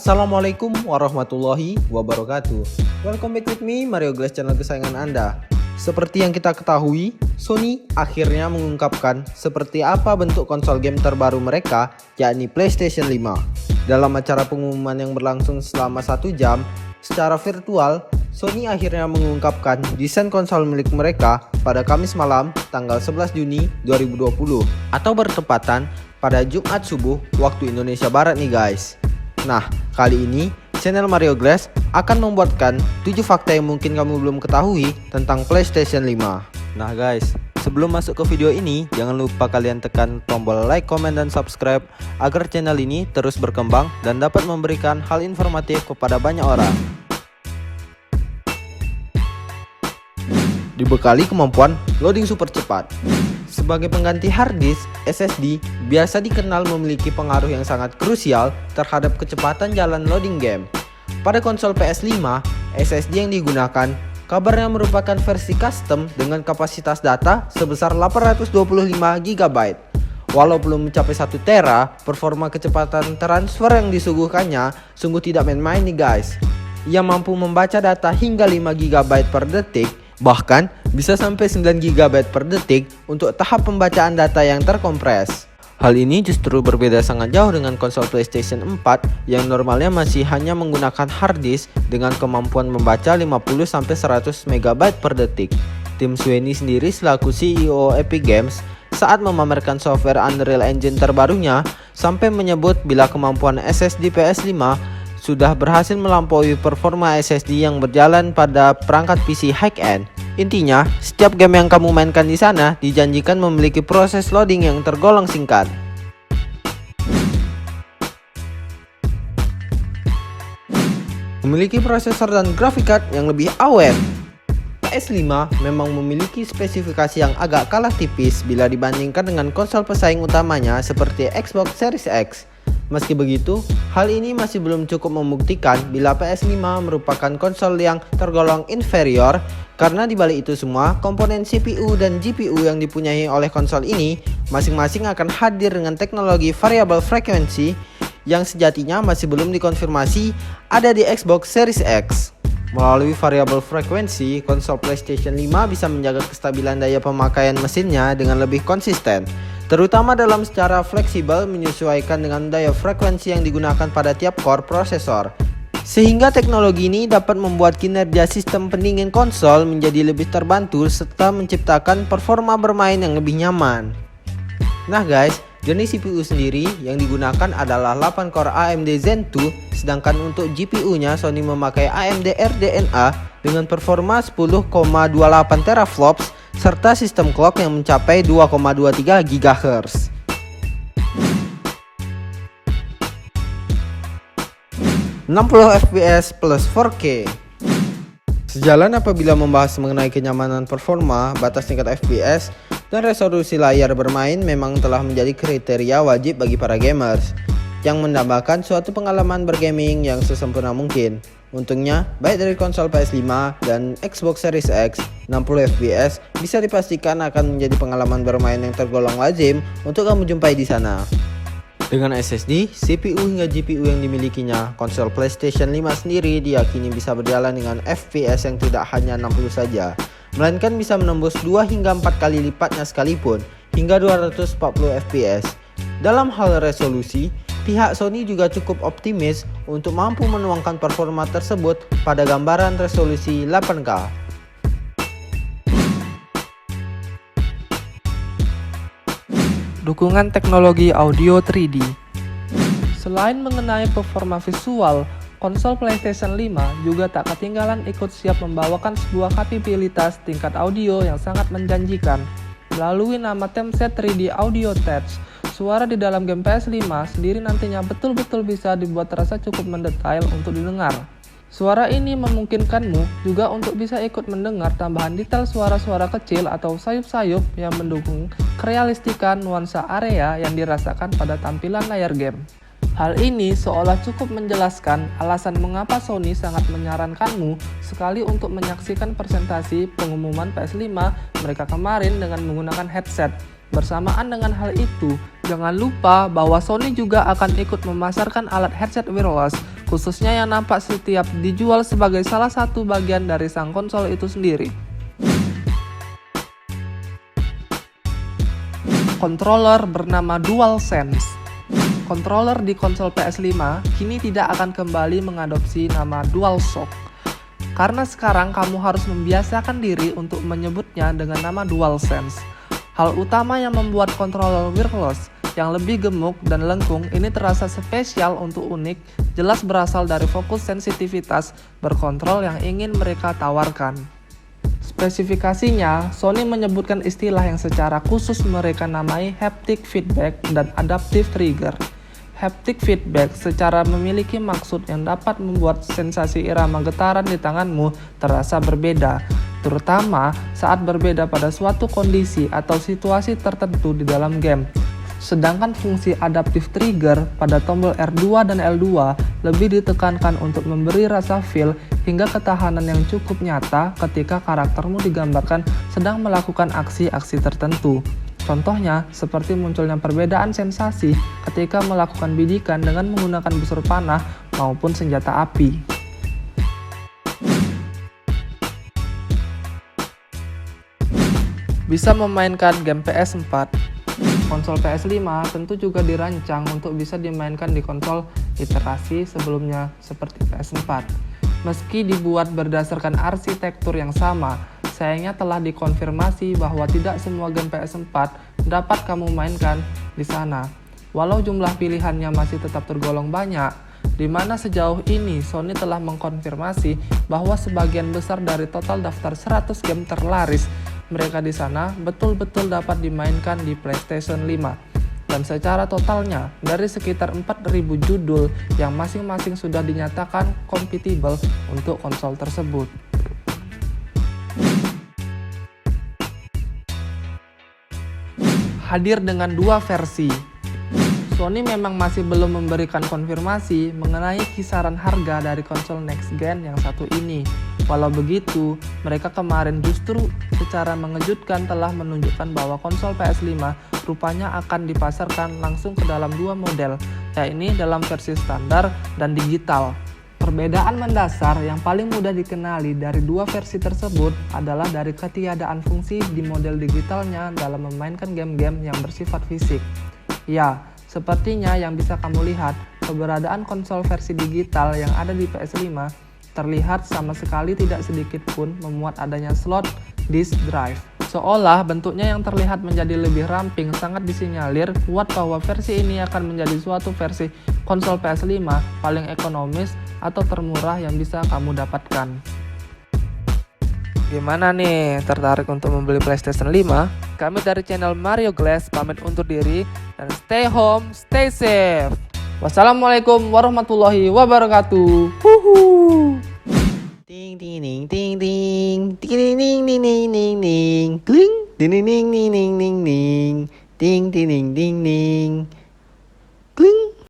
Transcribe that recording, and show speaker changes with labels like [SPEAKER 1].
[SPEAKER 1] Assalamualaikum warahmatullahi wabarakatuh. Welcome back with me, Mario Glass, channel kesayangan Anda. Seperti yang kita ketahui, Sony akhirnya mengungkapkan seperti apa bentuk konsol game terbaru mereka, yakni PlayStation 5. Dalam acara pengumuman yang berlangsung selama 1 jam, secara virtual, Sony akhirnya mengungkapkan desain konsol milik mereka pada Kamis malam tanggal 11 Juni 2020 atau bertepatan pada Jumat subuh waktu Indonesia Barat nih guys. Nah, kali ini channel Mario Glass akan membuatkan 7 fakta yang mungkin kamu belum ketahui tentang PlayStation 5. Nah guys, sebelum masuk ke video ini, jangan lupa kalian tekan tombol like, comment, dan subscribe agar channel ini terus berkembang dan dapat memberikan hal informatif kepada banyak orang. Dibekali kemampuan loading super cepat. Sebagai pengganti hard disk, SSD biasa dikenal memiliki pengaruh yang sangat krusial terhadap kecepatan jalan loading game. Pada konsol PS5, SSD yang digunakan kabarnya merupakan versi custom dengan kapasitas data sebesar 825 GB. Walau belum mencapai 1 tera, performa kecepatan transfer yang disuguhkannya sungguh tidak main-main nih guys. Ia mampu membaca data hingga 5 GB per detik, bahkan bisa sampai 9 GB per detik untuk tahap pembacaan data yang terkompres. Hal ini justru berbeda sangat jauh dengan konsol PlayStation 4 yang normalnya masih hanya menggunakan hard disk dengan kemampuan membaca 50-100 MB per detik. Tim Sweeney sendiri selaku CEO Epic Games saat memamerkan software Unreal Engine terbarunya sampai menyebut bila kemampuan SSD PS5 sudah berhasil melampaui performa SSD yang berjalan pada perangkat PC high-end. Intinya, setiap game yang kamu mainkan di sana dijanjikan memiliki proses loading yang tergolong singkat. Memiliki prosesor dan graphic card yang lebih awet. PS5 memang memiliki spesifikasi yang agak kalah tipis bila dibandingkan dengan konsol pesaing utamanya seperti Xbox Series X. Meski begitu, hal ini masih belum cukup membuktikan bila PS5 merupakan konsol yang tergolong inferior, karena dibalik itu semua, komponen CPU dan GPU yang dipunyai oleh konsol ini masing-masing akan hadir dengan teknologi variable frequency yang sejatinya masih belum dikonfirmasi ada di Xbox Series X. Melalui variable frekuensi, konsol PlayStation 5 bisa menjaga kestabilan daya pemakaian mesinnya dengan lebih konsisten, terutama dalam secara fleksibel menyesuaikan dengan daya frekuensi yang digunakan pada tiap core prosesor. Sehingga teknologi ini dapat membuat kinerja sistem pendingin konsol menjadi lebih terbantu serta menciptakan performa bermain yang lebih nyaman. Nah guys, jenis CPU sendiri yang digunakan adalah 8 core AMD Zen 2, sedangkan untuk GPU-nya Sony memakai AMD RDNA dengan performa 10,28 teraflops serta sistem clock yang mencapai 2,23 GHz. FPS plus 4K. Sejalan apabila membahas mengenai kenyamanan performa, batas tingkat FPS, dan resolusi layar bermain memang telah menjadi kriteria wajib bagi para gamers yang mendambakan suatu pengalaman bergaming yang sesempurna mungkin. Untungnya, baik dari konsol PS5 dan Xbox Series X, 60 FPS bisa dipastikan akan menjadi pengalaman bermain yang tergolong lazim untuk kamu jumpai di sana. Dengan SSD, CPU hingga GPU yang dimilikinya, konsol PlayStation 5 sendiri diyakini bisa berjalan dengan FPS yang tidak hanya 60 saja, melainkan bisa menembus 2 hingga 4 kali lipatnya sekalipun, hingga 240 FPS. Dalam hal resolusi, pihak Sony juga cukup optimis untuk mampu menuangkan performa tersebut pada gambaran resolusi 8K.
[SPEAKER 2] Dukungan teknologi audio 3D. Selain mengenai performa visual, konsol PlayStation 5 juga tak ketinggalan ikut siap membawakan sebuah kapabilitas tingkat audio yang sangat menjanjikan. Melalui nama Temset 3D Audio Touch, suara di dalam game PS5 sendiri nantinya betul-betul bisa dibuat terasa cukup mendetail untuk didengar. Suara ini memungkinkanmu juga untuk bisa ikut mendengar tambahan detail suara-suara kecil atau sayup-sayup yang mendukung kerealistikan nuansa area yang dirasakan pada tampilan layar game. Hal ini seolah cukup menjelaskan alasan mengapa Sony sangat menyarankanmu sekali untuk menyaksikan presentasi pengumuman PS5 mereka kemarin dengan menggunakan headset. Bersamaan dengan hal itu, jangan lupa bahwa Sony juga akan ikut memasarkan alat headset wireless khususnya yang nampak setiap dijual sebagai salah satu bagian dari sang konsol itu sendiri. Controller bernama DualSense. Controller di konsol PS5 kini tidak akan kembali mengadopsi nama DualShock, karena sekarang kamu harus membiasakan diri untuk menyebutnya dengan nama DualSense. Hal utama yang membuat controller wireless yang lebih gemuk dan lengkung ini terasa spesial untuk unik, jelas berasal dari fokus sensitivitas berkontrol yang ingin mereka tawarkan. Spesifikasinya, Sony menyebutkan istilah yang secara khusus mereka namai haptic feedback dan adaptive trigger. Haptic feedback secara memiliki maksud yang dapat membuat sensasi irama getaran di tanganmu terasa berbeda, terutama saat berbeda pada suatu kondisi atau situasi tertentu di dalam game. Sedangkan fungsi adaptive trigger pada tombol R2 dan L2 lebih ditekankan untuk memberi rasa feel hingga ketahanan yang cukup nyata ketika karaktermu digambarkan sedang melakukan aksi-aksi tertentu. Contohnya, seperti munculnya perbedaan sensasi ketika melakukan bidikan dengan menggunakan busur panah maupun senjata api. Bisa memainkan game PS4. Konsol PS5 tentu juga dirancang untuk bisa dimainkan di konsol iterasi sebelumnya seperti PS4. Meski dibuat berdasarkan arsitektur yang sama, sayangnya telah dikonfirmasi bahwa tidak semua game PS4 dapat kamu mainkan di sana. Walau jumlah pilihannya masih tetap tergolong banyak, di mana sejauh ini Sony telah mengkonfirmasi bahwa sebagian besar dari total daftar 100 game terlaris mereka di sana betul-betul dapat dimainkan di PlayStation 5. Dan secara totalnya, dari sekitar 4.000 judul yang masing-masing sudah dinyatakan compatible untuk konsol tersebut. Hadir dengan dua versi. Sony memang masih belum memberikan konfirmasi mengenai kisaran harga dari konsol next gen yang satu ini. Walau begitu, mereka kemarin justru secara mengejutkan telah menunjukkan bahwa konsol PS5 rupanya akan dipasarkan langsung ke dalam dua model, yakni dalam versi standar dan digital. Perbedaan mendasar yang paling mudah dikenali dari dua versi tersebut adalah dari ketiadaan fungsi di model digitalnya dalam memainkan game-game yang bersifat fisik. Ya, sepertinya yang bisa kamu lihat, keberadaan konsol versi digital yang ada di PS5 terlihat sama sekali tidak sedikit pun memuat adanya slot disk drive. Seolah bentuknya yang terlihat menjadi lebih ramping sangat disinyalir kuat bahwa versi ini akan menjadi suatu versi konsol PS5 paling ekonomis atau termurah yang bisa kamu dapatkan. Gimana nih, tertarik untuk membeli PlayStation 5? Kami dari channel Mario Glass pamit undur diri dan stay home, stay safe. Wassalamualaikum warahmatullahi wabarakatuh.
[SPEAKER 1] Ting ting ting ting ting ting ting ting ting ting ting kling ting ting ting ting ting ting ting ting ting ting